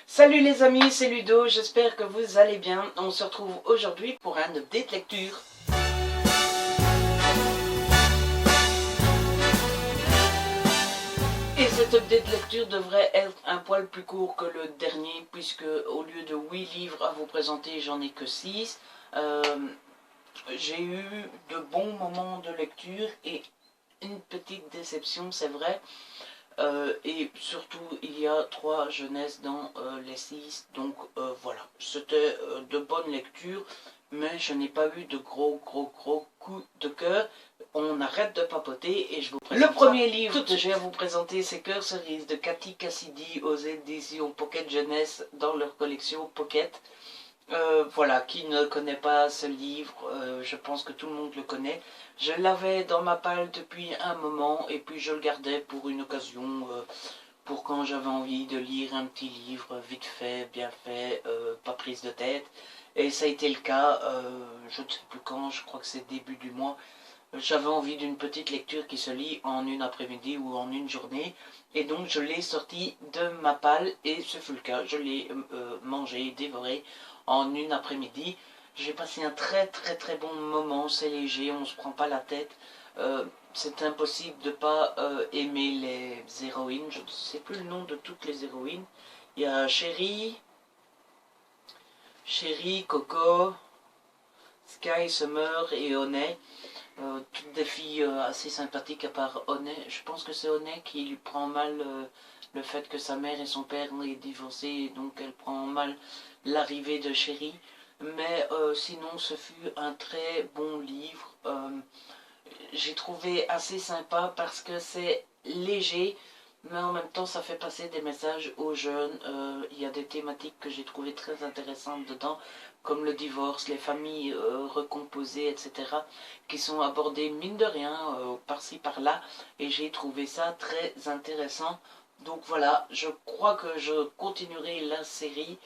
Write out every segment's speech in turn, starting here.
Salut les amis, c'est Ludo, j'espère que vous allez bien. On se retrouve aujourd'hui pour un update lecture. Et cet update lecture devrait être un poil plus court que le dernier, puisque au lieu de 8 livres à vous présenter, j'en ai que 6. J'ai eu de bons moments de lecture et une petite déception, c'est vrai. Et surtout, il y a 3 jeunesses dans les 6. Donc voilà, c'était de bonnes lectures, mais je n'ai pas eu de gros coups de cœur. On arrête de papoter et je vous présente. Le premier livre que j'ai à vous présenter, c'est Cœur Cerise de Cathy Cassidy aux éditions Pocket Jeunesse dans leur collection Pocket. Voilà, qui ne connaît pas ce livre, je pense que tout le monde le connaît. Je l'avais dans ma palle depuis un moment et puis je le gardais pour une occasion, pour quand j'avais envie de lire un petit livre vite fait, bien fait, pas prise de tête. Et ça a été le cas, je ne sais plus quand, je crois que c'est début du mois. J'avais envie d'une petite lecture qui se lit en une après-midi ou en une journée. Et donc je l'ai sorti de ma palle et ce fut le cas. Je l'ai mangé, dévoré en une après-midi. J'ai passé un très bon moment, c'est léger, on ne se prend pas la tête. C'est impossible de ne pas aimer les héroïnes. Je ne sais plus le nom de toutes les héroïnes. Il y a Chérie, Coco, Sky, Summer et Honey. Toutes des filles assez sympathiques à part Honey. Je pense que c'est Honey qui lui prend mal le fait que sa mère et son père aient divorcé, et donc elle prend mal l'arrivée de Chérie. Mais sinon, ce fut un très bon livre. J'ai trouvé assez sympa parce que c'est léger, mais en même temps ça fait passer des messages aux jeunes. Il y a des thématiques que j'ai trouvées très intéressantes dedans, comme le divorce, les familles recomposées, etc., qui sont abordées mine de rien, par-ci par-là, et j'ai trouvé ça très intéressant. Donc voilà, je crois que je continuerai la série.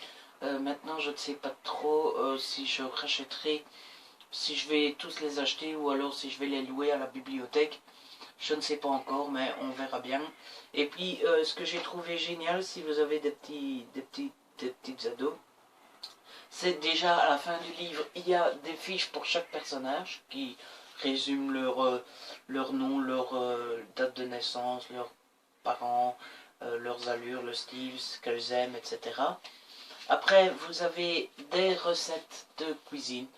Maintenant, je ne sais pas trop si je rachèterai, si je vais tous les acheter ou alors si je vais les louer à la bibliothèque. Je ne sais pas encore, mais on verra bien. Et puis, ce que j'ai trouvé génial, si vous avez des petites ados, c'est déjà à la fin du livre, il y a des fiches pour chaque personnage qui résument leur nom, leur date de naissance, leurs parents, leurs allures, le style, ce qu'elles aiment, etc. Après, vous avez des recettes de cuisine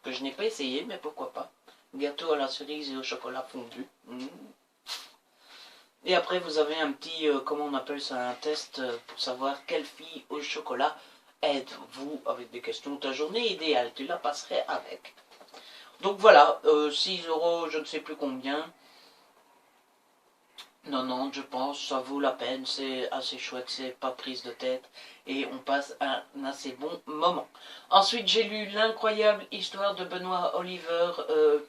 que je n'ai pas essayé, mais pourquoi pas. Gâteau à la cerise et au chocolat fondu. Et après, vous avez un petit, comment on appelle ça, un test pour savoir quelle fille au chocolat êtes-vous, avec des questions. Ta journée idéale, tu la passerais avec. Donc voilà, 6 €, je ne sais plus combien. Non, non, je pense, ça vaut la peine, c'est assez chouette, c'est pas prise de tête, et on passe un assez bon moment. Ensuite, j'ai lu L'incroyable histoire de Benoît Oliver,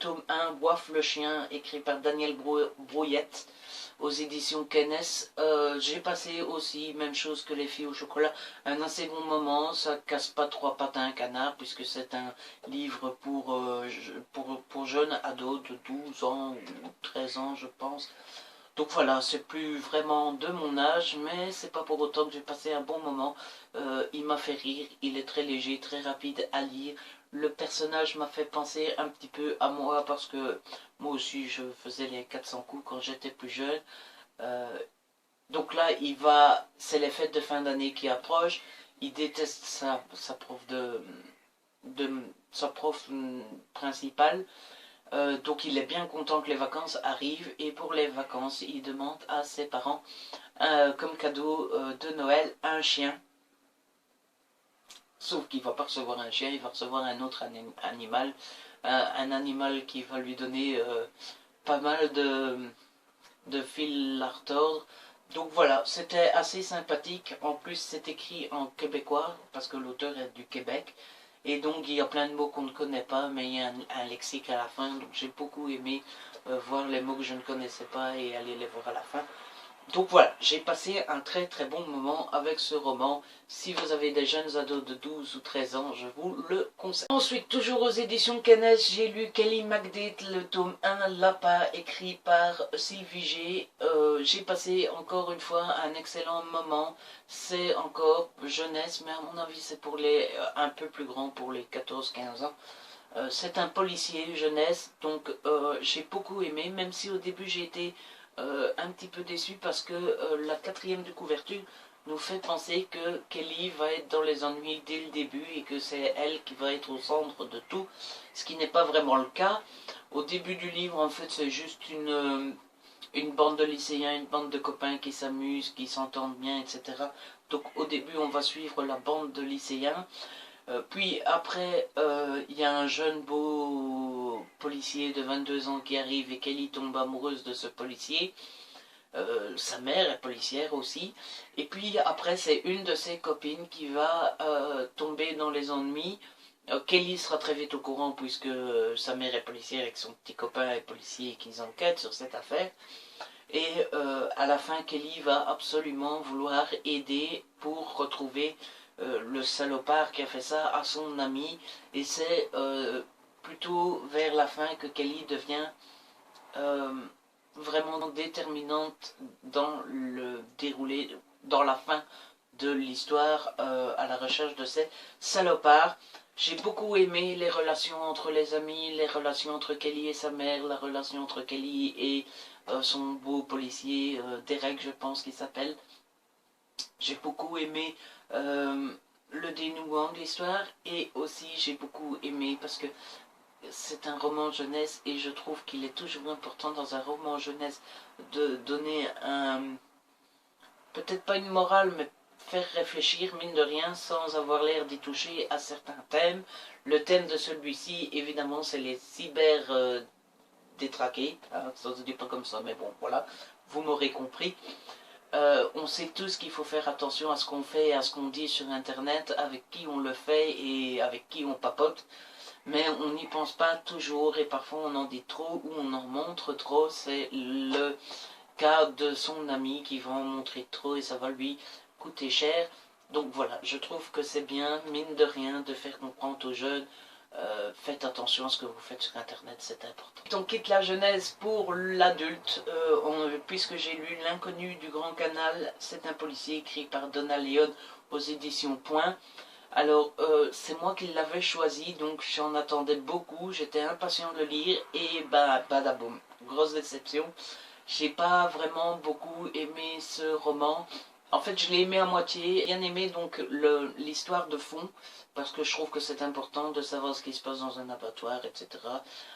tome 1, Boiffe le chien, écrit par Daniel Brouillette, aux éditions Kennes. J'ai passé aussi, même chose que Les filles au chocolat, un assez bon moment. Ça casse pas 3 pattes à un canard, puisque c'est un livre pour jeunes ados de 12 ans ou 13 ans, je pense. Donc voilà, c'est plus vraiment de mon âge, mais c'est pas pour autant que j'ai passé un bon moment. Il m'a fait rire, il est très léger, très rapide à lire. Le personnage m'a fait penser un petit peu à moi parce que moi aussi je faisais les 400 coups quand j'étais plus jeune. Euh, donc là, c'est les fêtes de fin d'année qui approchent. Il déteste sa prof de sa prof principale. Donc il est bien content que les vacances arrivent et pour les vacances il demande à ses parents comme cadeau de Noël un chien. Sauf qu'il ne va pas recevoir un chien, il va recevoir un autre animal. Un animal qui va lui donner pas mal de fil à retordre. Donc voilà, c'était assez sympathique. En plus c'est écrit en québécois parce que l'auteur est du Québec. Et donc il y a plein de mots qu'on ne connaît pas, mais il y a un lexique à la fin. Donc j'ai beaucoup aimé voir les mots que je ne connaissais pas et aller les voir à la fin. Donc voilà, j'ai passé un très très bon moment avec ce roman. Si vous avez des jeunes ados de 12 ou 13 ans, je vous le conseille. Ensuite, toujours aux éditions Kenneth, j'ai lu Kelly MacDade, le tome 1, L'appât, écrit par Sylvie G. J'ai passé encore une fois un excellent moment. C'est encore jeunesse, mais à mon avis c'est pour les un peu plus grands, pour les 14-15 ans. C'est un policier jeunesse, donc j'ai beaucoup aimé, même si au début j'ai été un petit peu déçu parce que la quatrième de couverture nous fait penser que Kelly va être dans les ennuis dès le début et que c'est elle qui va être au centre de tout, ce qui n'est pas vraiment le cas. Au début du livre, en fait, c'est juste une bande de lycéens, une bande de copains qui s'amusent, qui s'entendent bien, etc. Donc au début, on va suivre la bande de lycéens. Puis après, il y a un jeune beau policier de 22 ans qui arrive et Kelly tombe amoureuse de ce policier. Sa mère est policière aussi. Et puis après, c'est une de ses copines qui va tomber dans les ennuis. Kelly sera très vite au courant puisque sa mère est policière et que son petit copain est policier et qu'ils enquêtent sur cette affaire. Et à la fin, Kelly va absolument vouloir aider pour retrouver le salopard qui a fait ça à son ami. Et c'est plutôt vers la fin que Kelly devient euh, vraiment déterminante dans le déroulé, dans la fin de l'histoire à la recherche de ces salopards. J'ai beaucoup aimé les relations entre les amis, les relations entre Kelly et sa mère, la relation entre Kelly et son beau policier, Derek je pense qu'il s'appelle. J'ai beaucoup aimé le dénouement de l'histoire et aussi j'ai beaucoup aimé parce que c'est un roman jeunesse et je trouve qu'il est toujours important dans un roman jeunesse de donner un, peut-être pas une morale, mais faire réfléchir, mine de rien, sans avoir l'air d'y toucher à certains thèmes. Le thème de celui-ci, évidemment, c'est les cyber détraqués. Hein, ça se dit pas comme ça, mais bon, voilà, vous m'aurez compris. On sait tous qu'il faut faire attention à ce qu'on fait et à ce qu'on dit sur Internet, avec qui on le fait et avec qui on papote. Mais on n'y pense pas toujours et parfois on en dit trop ou on en montre trop. C'est le cas de son ami qui va en montrer trop et ça va lui coûter cher. Donc voilà, je trouve que c'est bien, mine de rien, de faire comprendre aux jeunes, faites attention à ce que vous faites sur Internet, c'est important. On quitte la jeunesse pour l'adulte, puisque j'ai lu L'inconnu du Grand Canal, c'est un policier écrit par Donald Leon aux éditions Point. Alors, c'est moi qui l'avais choisi, donc j'en attendais beaucoup, j'étais impatient de le lire, et bah, badaboum, grosse déception. J'ai pas vraiment beaucoup aimé ce roman. En fait, je l'ai aimé à moitié. J'ai bien aimé donc l'histoire de fond, parce que je trouve que c'est important de savoir ce qui se passe dans un abattoir, etc.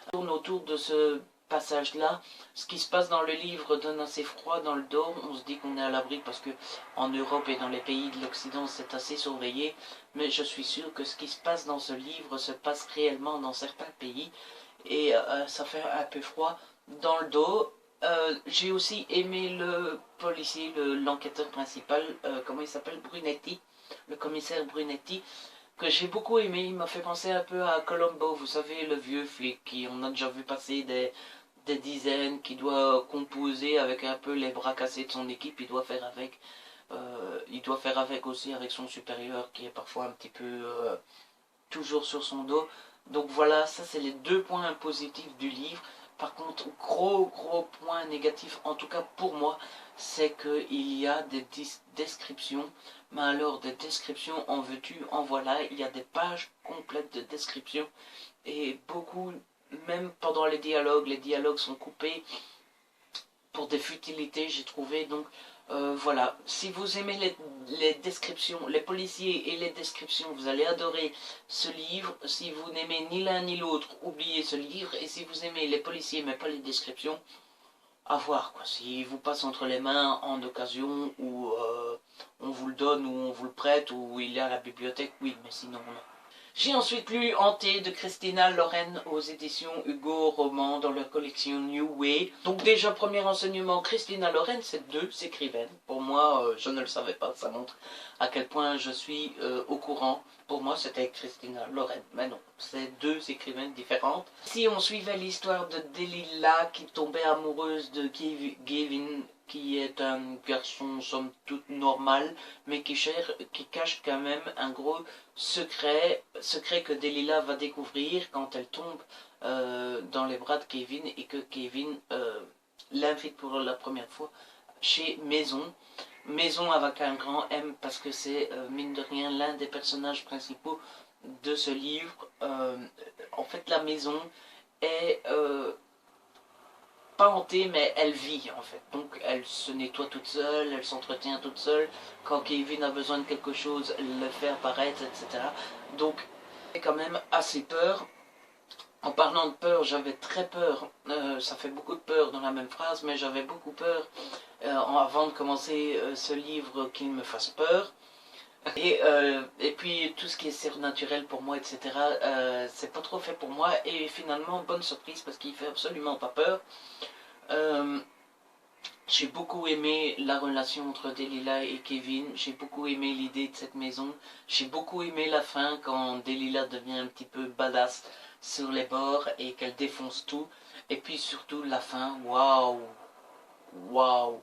On tourne autour de ce passage-là. Ce qui se passe dans le livre donne assez froid dans le dos. On se dit qu'on est à l'abri parce que en Europe et dans les pays de l'Occident, c'est assez surveillé. Mais je suis sûr que ce qui se passe dans ce livre se passe réellement dans certains pays. Et ça fait un peu froid dans le dos. J'ai aussi aimé le policier, l'enquêteur principal, comment il s'appelle, Brunetti, le commissaire Brunetti, que j'ai beaucoup aimé. Il m'a fait penser un peu à Colombo, vous savez, le vieux flic qui on a déjà vu passer des dizaines, qui doit composer avec un peu les bras cassés de son équipe, il doit faire avec aussi avec son supérieur qui est parfois un petit peu toujours sur son dos. Donc voilà, ça c'est les deux points positifs du livre. Par contre, gros point négatif, en tout cas pour moi, c'est qu'il y a des descriptions, mais alors des descriptions en veux-tu, en voilà, il y a des pages complètes de descriptions, et beaucoup, même pendant les dialogues sont coupés pour des futilités, j'ai trouvé, donc voilà, si vous aimez les descriptions, les policiers et les descriptions, vous allez adorer ce livre. Si vous n'aimez ni l'un ni l'autre, oubliez ce livre. Et si vous aimez les policiers mais pas les descriptions, à voir quoi. S'il vous passe entre les mains en occasion, ou on vous le donne, ou on vous le prête, ou il est à la bibliothèque, oui, mais sinon non. J'ai ensuite lu Hanté de Christina Loren aux éditions Hugo Roman dans leur collection New Way. Donc déjà, premier enseignement, Christina Loren, c'est deux écrivaines. Pour moi, je ne le savais pas, ça montre à quel point je suis au courant. Pour moi, c'était Christina Loren, mais non, c'est deux écrivaines différentes. Si on suivait l'histoire de Delilah qui tombait amoureuse de Gavin qui est un garçon somme toute normal, mais qui cache quand même un gros secret que Delilah va découvrir quand elle tombe dans les bras de Kevin et que Kevin l'invite pour la première fois chez Maison. Maison avec un grand M parce que c'est mine de rien l'un des personnages principaux de ce livre. En fait la maison est pas hantée mais elle vit en fait. Donc elle se nettoie toute seule, elle s'entretient toute seule. Quand Kevin a besoin de quelque chose, elle le fait apparaître, etc. Donc j'ai quand même assez peur. En parlant de peur, j'avais très peur, ça fait beaucoup de peur dans la même phrase, mais j'avais beaucoup peur avant de commencer ce livre qu'il me fasse peur. Et puis tout ce qui est surnaturel pour moi, etc., c'est pas trop fait pour moi. Et finalement, bonne surprise parce qu'il fait absolument pas peur. J'ai beaucoup aimé la relation entre Delilah et Kevin, j'ai beaucoup aimé l'idée de cette maison, j'ai beaucoup aimé la fin quand Delilah devient un petit peu badass sur les bords et qu'elle défonce tout. Et puis surtout la fin, waouh, waouh,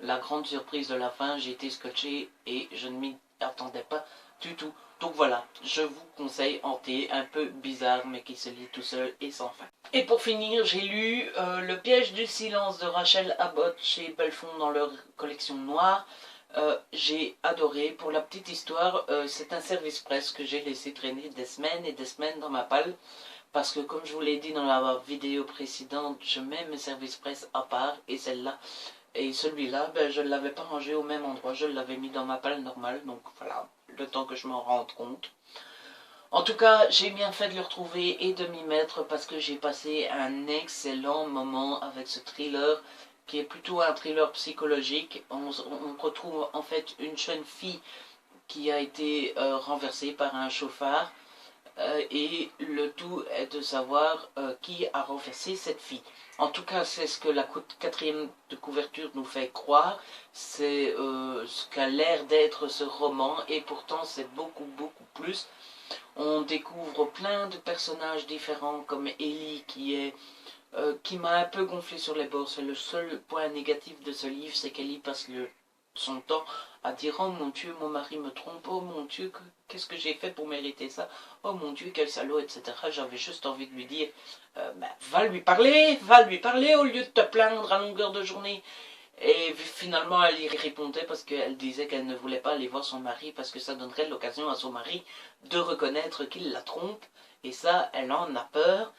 la grande surprise de la fin, j'ai été scotché et je ne m'y attendais pas du tout. Donc voilà, je vous conseille Hanté, un peu bizarre mais qui se lit tout seul et sans fin. Et pour finir, j'ai lu Le piège du silence de Rachel Abbott chez Belfond dans leur collection noire. J'ai adoré. Pour la petite histoire, c'est un service presse que j'ai laissé traîner des semaines et des semaines dans ma palle. Parce que comme je vous l'ai dit dans la vidéo précédente, je mets mes services presse à part et celle-là. Et celui-là, ben, je ne l'avais pas rangé au même endroit, je l'avais mis dans ma palle normale, donc voilà, le temps que je m'en rende compte. En tout cas, j'ai bien fait de le retrouver et de m'y mettre parce que j'ai passé un excellent moment avec ce thriller qui est plutôt un thriller psychologique. On retrouve en fait une jeune fille qui a été renversée par un chauffard et le tout est de savoir qui a renversé cette fille. En tout cas, c'est ce que la quatrième de couverture nous fait croire, c'est ce qu'a l'air d'être ce roman, et pourtant c'est beaucoup plus. On découvre plein de personnages différents, comme Ellie qui m'a un peu gonflé sur les bords. C'est le seul point négatif de ce livre, c'est qu'Ellie passe son temps à dire « Oh mon Dieu, mon mari me trompe, oh mon Dieu, qu'est-ce que j'ai fait pour mériter ça, oh mon Dieu, quel salaud, etc. » J'avais juste envie de lui dire va lui parler au lieu de te plaindre à longueur de journée. » Et finalement, elle y répondait parce qu'elle disait qu'elle ne voulait pas aller voir son mari parce que ça donnerait l'occasion à son mari de reconnaître qu'il la trompe. Et ça, elle en a peur.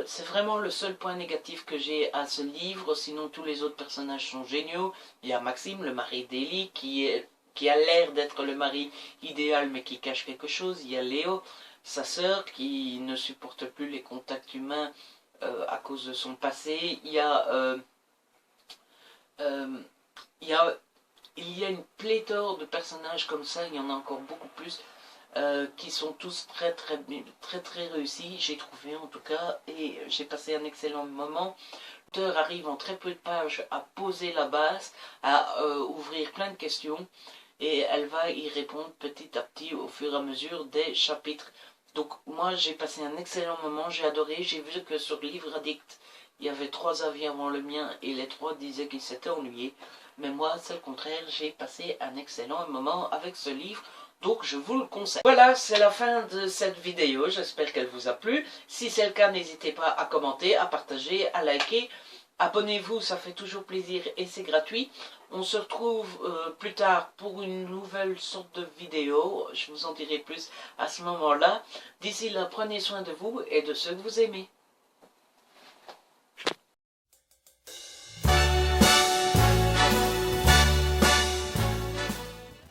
C'est vraiment le seul point négatif que j'ai à ce livre, sinon tous les autres personnages sont géniaux. Il y a Maxime, le mari d'Ellie, qui a l'air d'être le mari idéal mais qui cache quelque chose. Il y a Léo, sa sœur, qui ne supporte plus les contacts humains à cause de son passé. Il y a une pléthore de personnages comme ça, il y en a encore beaucoup plus. Qui sont tous très réussis, j'ai trouvé en tout cas, et j'ai passé un excellent moment. L'auteur arrive en très peu de pages à poser la base, à ouvrir plein de questions, et elle va y répondre petit à petit au fur et à mesure des chapitres. Donc moi j'ai passé un excellent moment, j'ai adoré, j'ai vu que sur Livre Addict, il y avait 3 avis avant le mien, et les 3 disaient qu'ils s'étaient ennuyés. Mais moi, c'est le contraire, j'ai passé un excellent moment avec ce livre. Donc je vous le conseille. Voilà, c'est la fin de cette vidéo, j'espère qu'elle vous a plu. Si c'est le cas, n'hésitez pas à commenter, à partager, à liker. Abonnez-vous, ça fait toujours plaisir et c'est gratuit. On se retrouve plus tard pour une nouvelle sorte de vidéo. Je vous en dirai plus à ce moment-là. D'ici là, prenez soin de vous et de ceux que vous aimez.